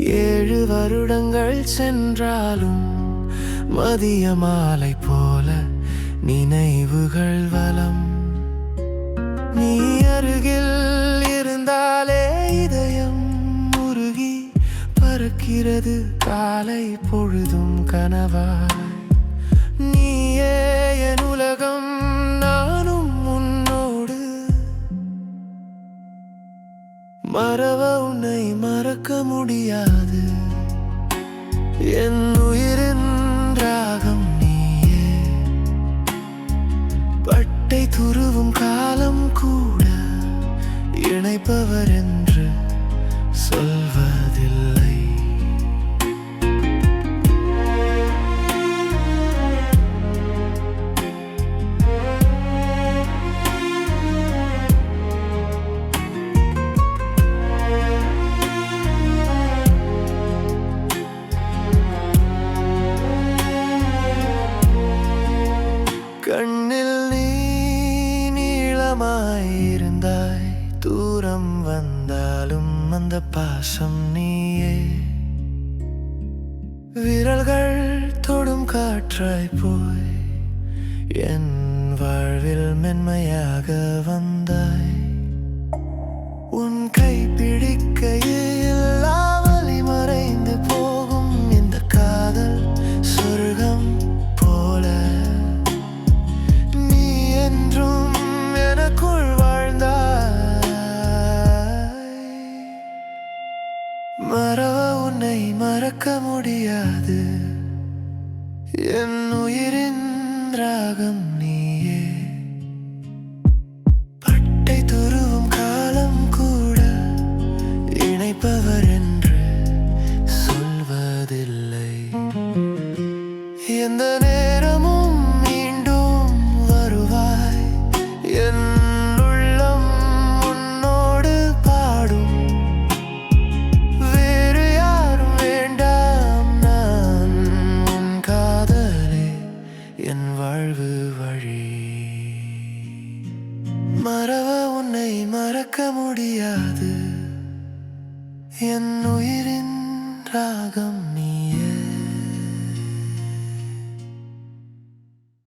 7 வருடங்கள் சென்றாலும் மதிய மாலை போல நினைவுகள் வலம். நீ அருகில் இருந்தாலே இதயம் உருகி பறக்கிறது காலை பொழுதும் கனவாய். நீயே என் உலகம், நானும் உன்னோடு. மறவ உன்னை மறக்க முடியாது. என் உயிரின் ராகம் நீயே. பட்டை துருவும் காலம் கூட இணைப்பவர் என்று சொல்வதில்லை. கண்ணில் நீ நீளமாயிருந்தாய், தூரம் வந்தாலும் அந்த பாசம் நீயே. விரல்கள் தொடும் காற்றாய் போய் என் வாழ்வில் மென்மையாக வந்தாய். உன் கை பிடிக்கையில் வலி மறைந்து போகும் இந்த காதல் சொர்க்கம் போல. நீ என்றும் எனக்குள் வாழ்ந்தாய். மறவ உன்னை மறக்க முடியாது. என் உயிரின் ராகம் நீயே. பட்டை துருவும் காலம் கூட இணைப்பவர் என்று சொல்வதில்லை. எந்த நேரமும் மீண்டும் வருவாய். என் உள்ளம் உன்னோடு பாடும். வேறு யாரும் வேண்டாம், நான் உன் காதலே என் வாழ்வு வழி. மறவ உன்னை மறக்க முடியாது. என் உயிரின் ராகம் நீ.